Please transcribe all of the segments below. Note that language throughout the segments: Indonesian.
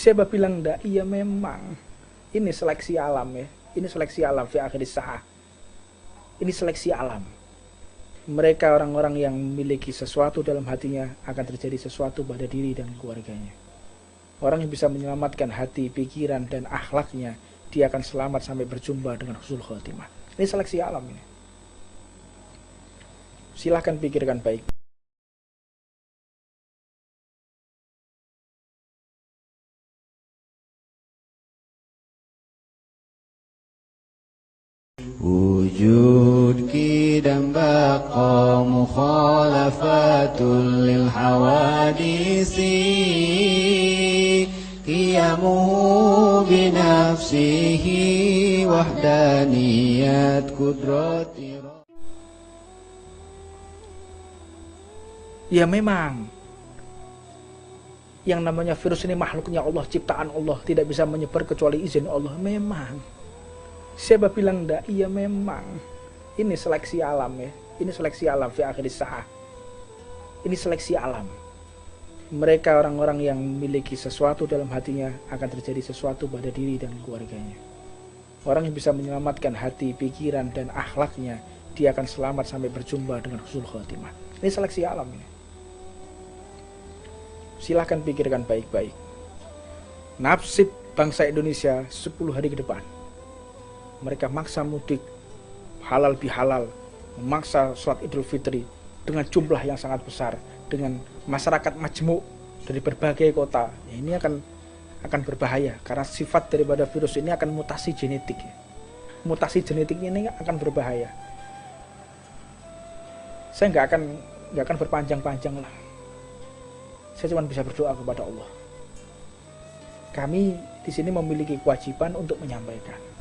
Siapa bilang enggak? Iya memang. Ini seleksi alam ya. Ini seleksi alam fi akhir sa'ah. Ini seleksi alam. Mereka orang-orang yang memiliki sesuatu dalam hatinya akan terjadi sesuatu pada diri dan keluarganya. Orang yang bisa menyelamatkan hati, pikiran, dan akhlaknya, dia akan selamat sampai berjumpa dengan husnul khotimah. Ini seleksi alam ini. Silahkan pikirkan baik. Wujud kidam baqa mukhalafatul lil hawadisi qiyamuhu binafsihi wahdaniyat kudrati. Ya memang, yang namanya virus ini makhluknya Allah, ciptaan Allah, tidak bisa menyebar kecuali izin Allah. Memang. Siapa bilang enggak? Iya memang. Ini seleksi alam ya. Ini seleksi alam fi akhir sa'ah. Ini seleksi alam. Mereka orang-orang yang memiliki sesuatu dalam hatinya akan terjadi sesuatu pada diri dan keluarganya. Orang yang bisa menyelamatkan hati, pikiran, dan akhlaknya, dia akan selamat sampai berjumpa dengan husnul khotimah. Ini seleksi alam ini. Silahkan pikirkan baik-baik. Nasib bangsa Indonesia 10 hari ke depan. Mereka maksa mudik, halal bihalal, memaksa sholat Idul Fitri dengan jumlah yang sangat besar, dengan masyarakat majmuk dari berbagai kota. Ya, ini akan berbahaya karena sifat daripada virus ini akan mutasi genetik. Mutasi genetik ini akan berbahaya. Saya nggak akan berpanjang-panjang lah. Saya cuma bisa berdoa kepada Allah. Kami di sini memiliki kewajiban untuk menyampaikan.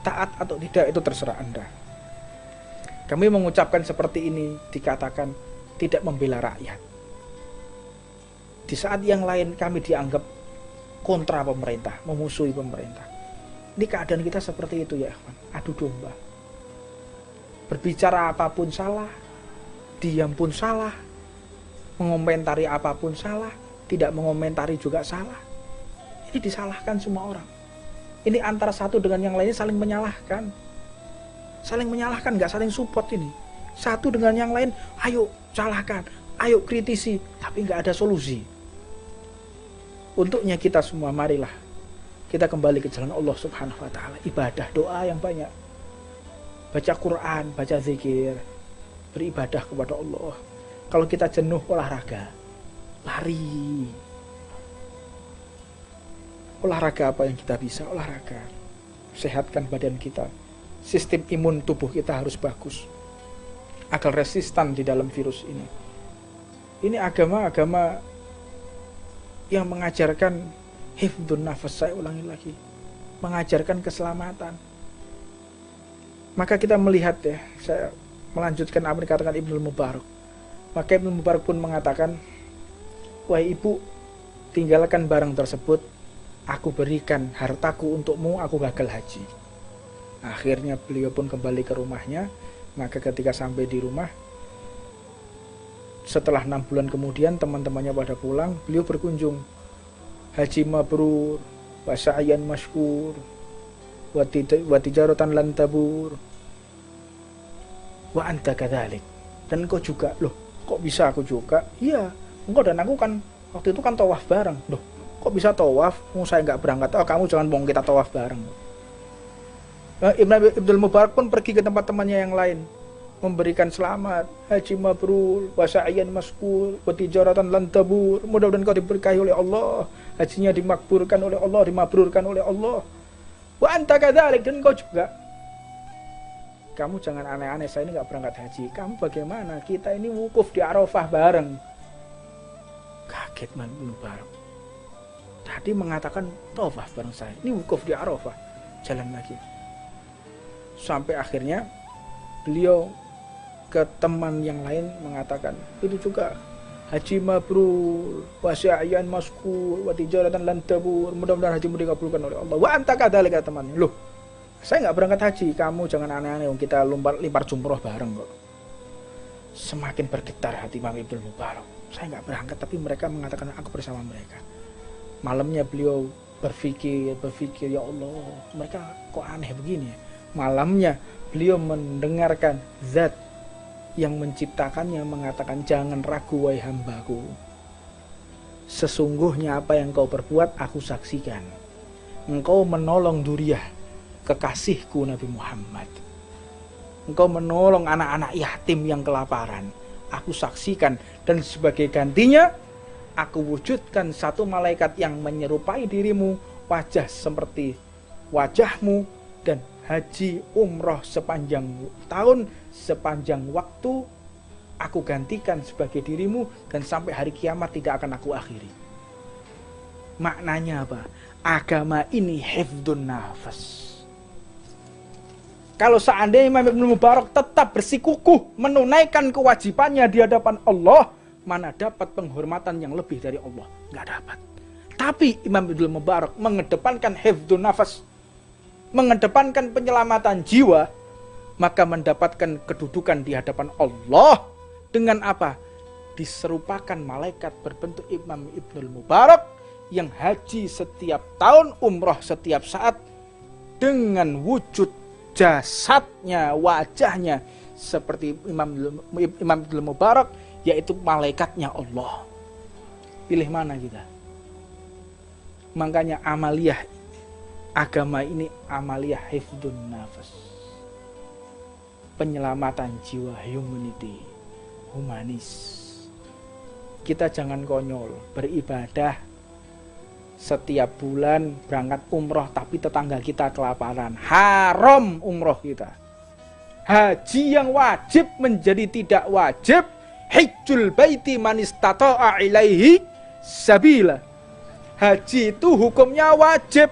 Taat atau tidak itu terserah Anda. Kami mengucapkan seperti ini dikatakan tidak membela rakyat. Di saat yang lain kami dianggap kontra pemerintah, memusuhi pemerintah. Ini keadaan kita seperti itu ya, adu domba. Berbicara apapun salah, diam pun salah, mengomentari apapun salah, tidak mengomentari juga salah. Ini disalahkan semua orang. Ini antara satu dengan yang lainnya saling menyalahkan. Saling menyalahkan, gak saling support ini. Satu dengan yang lain, ayo salahkan, ayo kritisi, tapi gak ada solusi. Untuknya kita semua, marilah kita kembali ke jalan Allah Subhanahu wa ta'ala. Ibadah, doa yang banyak. Baca Quran, baca zikir, beribadah kepada Allah. Kalau kita jenuh, olahraga, lari. Olahraga apa yang kita bisa? Olahraga. Sehatkan badan kita. Sistem imun tubuh kita harus bagus agar resistan di dalam virus ini. Ini agama-agama yang mengajarkan hifdzun nafas, saya ulangi lagi, mengajarkan keselamatan. Maka kita melihat ya, saya melanjutkan apa yang dikatakan Ibnu Mubarak. Maka Ibnu Mubarak pun mengatakan, wahai ibu, tinggalkan barang tersebut, aku berikan hartaku untukmu, aku gagal haji. Akhirnya beliau pun kembali ke rumahnya. Maka ketika sampai di rumah, setelah 6 bulan kemudian teman-temannya pada pulang, beliau berkunjung. Haji mabrur, wa sa'yan masykur, wa tijaratan lan tabur, wa anta kadzalik. Dan engkau juga. Loh, kok bisa aku juga? Iya, engkau dan aku kan waktu itu kan tawaf bareng. Loh, kok bisa tawaf? Saya nggak berangkat. Oh, kamu jangan bohong, kita tawaf bareng. Ibnu Mubarak pun pergi ke tempat temannya yang lain, memberikan selamat, haji mabrur, wa sa'yan masykur, wa tijaratan lan tabur. Mudah-mudahan kau diberkahi oleh Allah, hajinya dimakburkan oleh Allah, dimabrurkan oleh Allah. Wa anta kadzalik, dan kau juga. Kamu jangan aneh-aneh, saya ini nggak berangkat haji. Kamu bagaimana? Kita ini wukuf di Arafah bareng. Kaget Ibnu Mubarak. Tadi mengatakan tawaf bareng saya, ini wukuf di Arafah. Jalan lagi. Sampai akhirnya beliau ke teman yang lain mengatakan, itu juga haji mabrur, wa sa'yan masykur, wa tijaratan lan tabur. Mudah-mudahan hajimu dikabulkan oleh Allah. Wa anta kadzalika, temannya. Loh, saya nggak berangkat haji, kamu jangan aneh-aneh, kita limpar jumroh bareng kok. Semakin bergetar hati Imam Ibnu Mubarak. Saya nggak berangkat, tapi mereka mengatakan aku bersama mereka. Malamnya beliau berpikir, ya Allah, mereka kok aneh begini ya. Malamnya beliau mendengarkan zat yang menciptakannya mengatakan, jangan ragu wahai hambaku. Sesungguhnya apa yang kau perbuat aku saksikan. Engkau menolong Duriyah, kekasihku Nabi Muhammad. Engkau menolong anak-anak yatim yang kelaparan. Aku saksikan, dan sebagai gantinya aku wujudkan satu malaikat yang menyerupai dirimu, wajah seperti wajahmu, dan haji umroh sepanjang tahun, sepanjang waktu aku gantikan sebagai dirimu, dan sampai hari kiamat tidak akan aku akhiri. Maknanya apa? Agama ini hifdun nafas. Kalau seandainya Imam Ibnu Mubarak tetap bersikukuh menunaikan kewajibannya di hadapan Allah, mana dapat penghormatan yang lebih dari Allah? Nggak dapat. Tapi Imam Ibnu Mubarak mengedepankan hifdun nafas, mengedepankan penyelamatan jiwa, maka mendapatkan kedudukan di hadapan Allah dengan apa? Diserupakan malaikat berbentuk Imam Ibnu Mubarak yang haji setiap tahun, umroh setiap saat, dengan wujud jasadnya, wajahnya seperti Imam Ibnu Mubarak, yaitu malaikatnya Allah. Pilih mana kita? Makanya amaliyah agama ini amaliyah hifdun nafas, penyelamatan jiwa, humanity, humanis. Kita jangan konyol beribadah setiap bulan berangkat umroh tapi tetangga kita kelaparan, haram umroh kita. Haji yang wajib menjadi tidak wajib. Hajjul baiti man istata'a ilaihi sabila. Haji itu hukumnya wajib.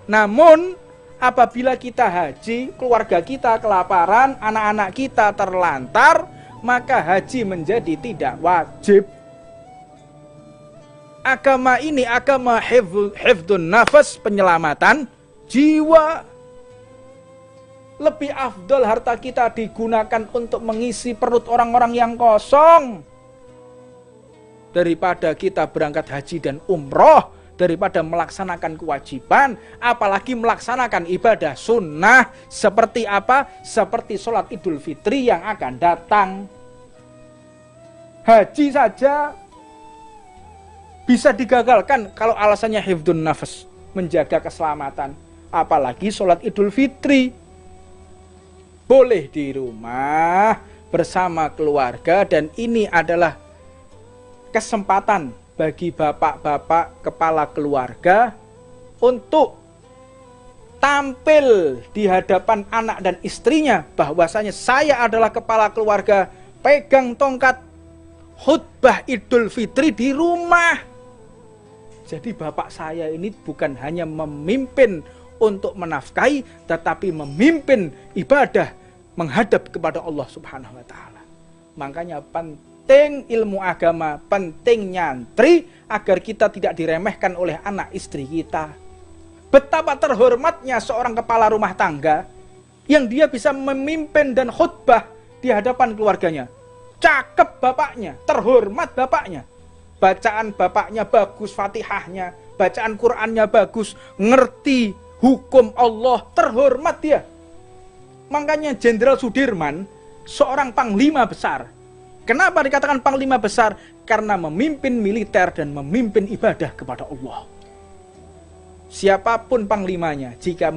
Namun apabila kita haji, keluarga kita kelaparan, anak-anak kita terlantar, maka haji menjadi tidak wajib. Agama ini agama hifdun nafas, penyelamatan jiwa. Lebih afdol harta kita digunakan untuk mengisi perut orang-orang yang kosong daripada kita berangkat haji dan umroh, daripada melaksanakan kewajiban, apalagi melaksanakan ibadah sunnah. Seperti apa? Seperti sholat Idul Fitri yang akan datang. Haji saja bisa digagalkan kalau alasannya hifdun nafas, menjaga keselamatan. Apalagi sholat Idul Fitri. Boleh di rumah bersama keluarga, dan ini adalah kesempatan bagi bapak-bapak kepala keluarga untuk tampil di hadapan anak dan istrinya bahwasanya saya adalah kepala keluarga, pegang tongkat khutbah Idul Fitri di rumah. Jadi bapak saya ini bukan hanya memimpin untuk menafkahi, tetapi memimpin ibadah menghadap kepada Allah Subhanahu wa taala. Makanya penting ilmu agama, penting nyantri agar kita tidak diremehkan oleh anak istri kita. Betapa terhormatnya seorang kepala rumah tangga yang dia bisa memimpin dan khutbah di hadapan keluarganya. Cakep bapaknya, terhormat bapaknya. Bacaan bapaknya bagus, Fatihahnya, bacaan Qur'annya bagus, ngerti hukum Allah, terhormat dia. Makanya Jenderal Sudirman seorang panglima besar. Kenapa dikatakan panglima besar? Karena memimpin militer dan memimpin ibadah kepada Allah. Siapapun panglimanya, jika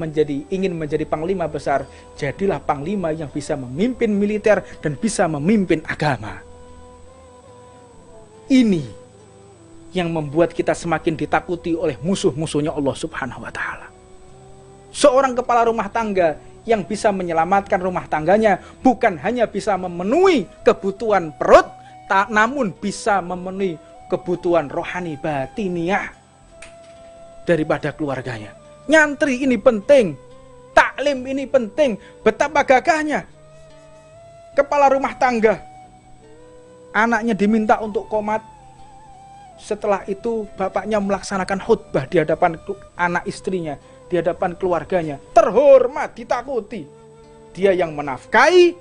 ingin menjadi panglima besar, jadilah panglima yang bisa memimpin militer dan bisa memimpin agama. Ini yang membuat kita semakin ditakuti oleh musuh-musuhnya Allah Subhanahu wa taala. Seorang kepala rumah tangga yang bisa menyelamatkan rumah tangganya bukan hanya bisa memenuhi kebutuhan perut, namun bisa memenuhi kebutuhan rohani batiniah daripada keluarganya. Nyantri ini penting, taklim ini penting. Betapa gagahnya kepala rumah tangga, anaknya diminta untuk qomat, setelah itu bapaknya melaksanakan khutbah di hadapan anak istrinya, di hadapan keluarganya, terhormat, ditakuti. Dia yang menafkahi,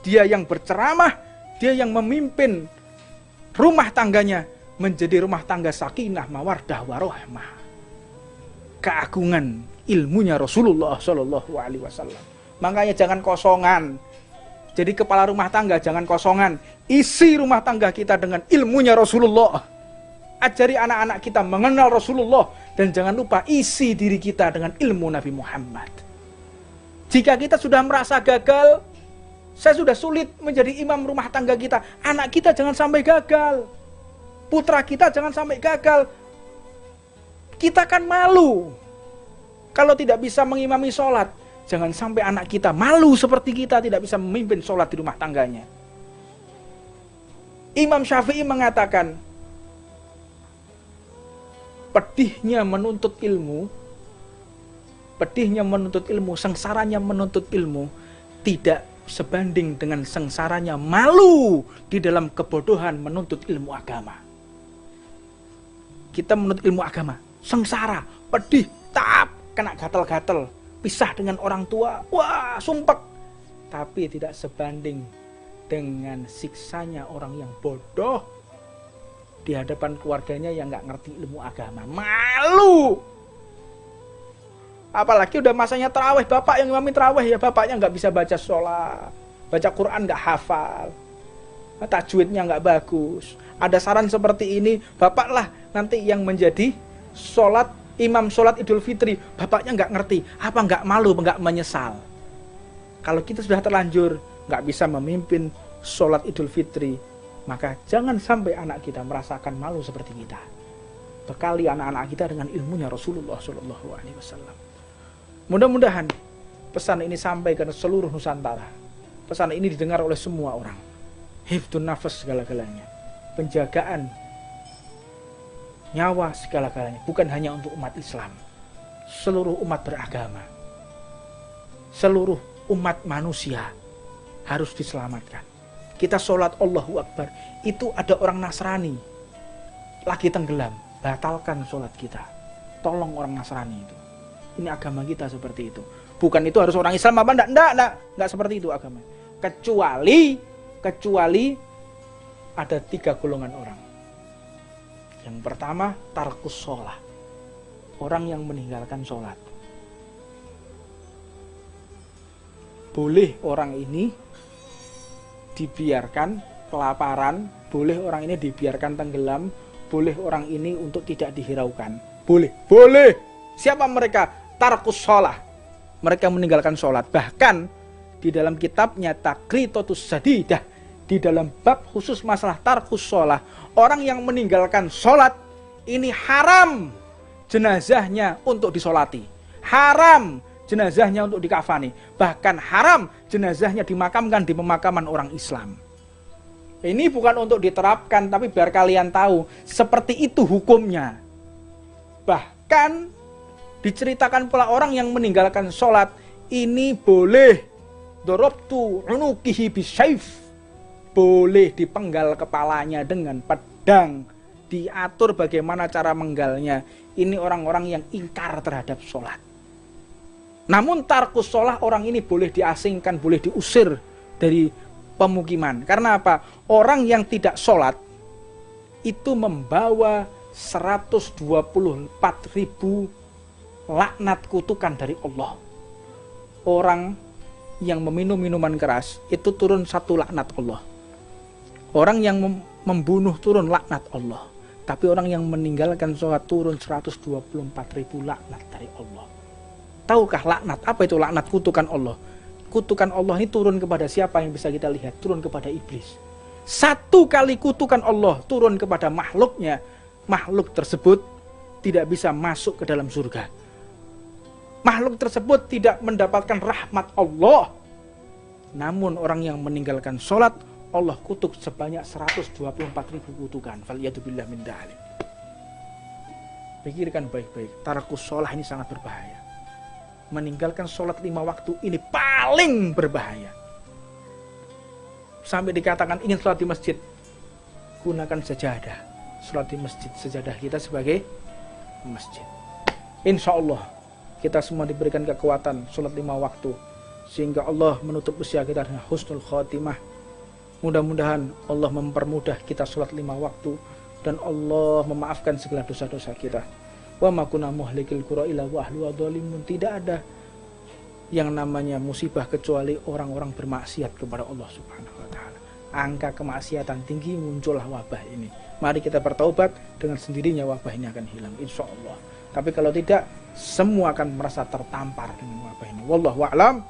dia yang berceramah, dia yang memimpin rumah tangganya, menjadi rumah tangga sakinah, mawardah, warahmah. Keagungan ilmunya Rasulullah Shallallahu Alaihi Wasallam. Makanya jangan kosongan. Jadi kepala rumah tangga jangan kosongan. Isi rumah tangga kita dengan ilmunya Rasulullah. Ajari anak-anak kita mengenal Rasulullah. Dan jangan lupa isi diri kita dengan ilmu Nabi Muhammad. Jika kita sudah merasa gagal, saya sudah sulit menjadi imam rumah tangga kita, anak kita jangan sampai gagal. Putra kita jangan sampai gagal. Kita kan malu kalau tidak bisa mengimami sholat. Jangan sampai anak kita malu seperti kita tidak bisa memimpin sholat di rumah tangganya. Imam Syafi'i mengatakan, pedihnya menuntut ilmu, sengsaranya menuntut ilmu tidak sebanding dengan sengsaranya malu di dalam kebodohan menuntut ilmu agama. Kita menuntut ilmu agama, sengsara, pedih, taap, kena gatal-gatal, pisah dengan orang tua, wah sumpek. Tapi tidak sebanding dengan siksanya orang yang bodoh di hadapan keluarganya yang nggak ngerti ilmu agama. Malu. Apalagi udah masanya tarawih, bapak yang imami tarawih ya bapaknya nggak bisa baca sholat, baca Quran nggak hafal, tajwidnya nggak bagus. Ada saran seperti ini, bapaklah nanti yang menjadi sholat imam sholat Idul Fitri, bapaknya nggak ngerti, apa nggak malu, nggak menyesal? Kalau kita sudah terlanjur nggak bisa memimpin sholat Idul Fitri, maka jangan sampai anak kita merasakan malu seperti kita. Bekali anak-anak kita dengan ilmunya Rasulullah Shallallahu Alaihi Wasallam. Mudah-mudahan pesan ini sampai ke seluruh Nusantara. Pesan ini didengar oleh semua orang. Hifdun nafas segala-galanya. Penjagaan nyawa segala-galanya. Bukan hanya untuk umat Islam. Seluruh umat beragama. Seluruh umat manusia harus diselamatkan. Kita sholat Allahu Akbar. Itu ada orang Nasrani lagi tenggelam. Batalkan sholat kita. Tolong orang Nasrani itu. Ini agama kita seperti itu. Bukan itu harus orang Islam apa? Enggak seperti itu agama. Kecuali ada 3 golongan orang. Yang pertama, tarkus sholat. Orang yang meninggalkan sholat. Boleh orang ini dibiarkan kelaparan, boleh orang ini dibiarkan tenggelam, boleh orang ini untuk tidak dihiraukan. Boleh. Siapa mereka? Tarkus sholat. Mereka meninggalkan sholat. Bahkan di dalam kitabnya Takritotus Sadidah, di dalam bab khusus masalah tarkus sholat, orang yang meninggalkan sholat ini haram jenazahnya untuk disolati, haram jenazahnya untuk dikafani, bahkan haram jenazahnya dimakamkan di pemakaman orang Islam. Ini bukan untuk diterapkan, tapi biar kalian tahu seperti itu hukumnya. Bahkan diceritakan pula orang yang meninggalkan sholat ini boleh dorobtu unukihi bisyayf, boleh dipenggal kepalanya dengan pedang, diatur bagaimana cara menggalnya. Ini orang-orang yang ingkar terhadap sholat. Namun tarkus sholat orang ini boleh diasingkan, boleh diusir dari pemukiman. Karena apa? Orang yang tidak sholat itu membawa 124.000 laknat kutukan dari Allah. Orang yang meminum minuman keras itu turun 1 laknat Allah. Orang yang membunuh turun laknat Allah. Tapi orang yang meninggalkan sholat turun 124.000 laknat dari Allah. Tahukah laknat? Apa itu laknat? Kutukan Allah. Kutukan Allah ini turun kepada siapa yang bisa kita lihat? Turun kepada iblis. 1 kali kutukan Allah turun kepada makhluknya, makhluk tersebut tidak bisa masuk ke dalam surga. Makhluk tersebut tidak mendapatkan rahmat Allah. Namun orang yang meninggalkan sholat, Allah kutuk sebanyak 124.000 kutukan. Faliyatubillah min dhalik. Pikirkan baik-baik. Tarkus sholat ini sangat berbahaya. Meninggalkan sholat 5 waktu ini paling berbahaya. Sampai dikatakan ingin sholat di masjid, gunakan sajadah. Sholat di masjid, sajadah kita sebagai masjid. Insya Allah kita semua diberikan kekuatan sholat 5 waktu, sehingga Allah menutup usia kita dengan husnul khotimah. Mudah-mudahan Allah mempermudah kita sholat 5 waktu dan Allah memaafkan segala dosa-dosa kita. Wa ma kunna muhlikil qura illa wa ahluha dzalimun. Tidak ada yang namanya musibah kecuali orang-orang bermaksiat kepada Allah Subhanahu wa taala. Angka kemaksiatan tinggi, muncullah wabah ini. Mari kita bertaubat, dengan sendirinya wabah ini akan hilang insyaallah. Tapi kalau tidak, semua akan merasa tertampar dengan wabah ini. Wallahu a'lam.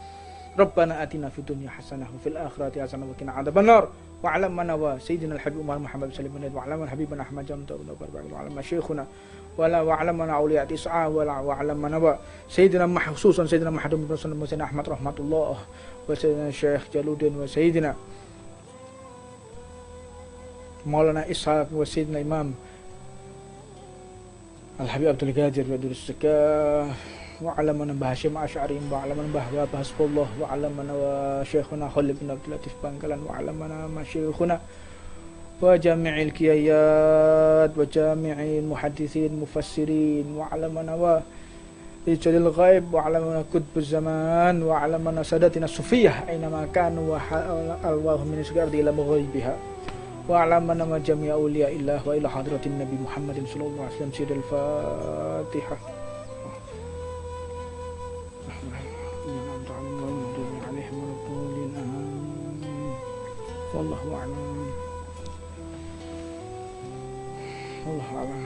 Rabbana atina fid dunya hasanah wa fil akhirati hasanah wa qina adzabannar. Wa 'alam mana wa sayyidina al-habib Umar Muhammad sallallahu alaihi wa 'alam habibana Ahmad jamta wa barakatuh wa 'alam syekhuna wala wa 'alam mana auliya tis'a wala wa 'alam mana wa sayyidina mahsusan sayyidina Muhammad bin Sallallahu alaihi Ahmad rahmatullah wa sayyidina Syekh Jaluddin wa sayyidina Maulana Ishaq wa sayyidina Imam Al-Habib Abdul Qadir wa Durus Zakah wa 'alam mana Hashim Asy'ari wa 'alam mana wa Hasbullah wa 'alam mana wa Syekhuna Khalid bin Abdul Latif Bangkalan wa 'alam mana masyayikhuna wa jami'il qiyayat wa jami'il muhadditsin mufassirin wa 'alam mana wa ijadil ghaib wa 'alam mana qutbuz zaman wa 'alam mana sadatina sufiyah aina ma kanu wa alwah min syarri ila ghaibiha wa 'alam mana ma jami'a awliya illah wa ila hadratin nabi Muhammadin sallallahu alaihi wasallam sidil Fatihah. Wallahu a'lam. Wallahu a'lam.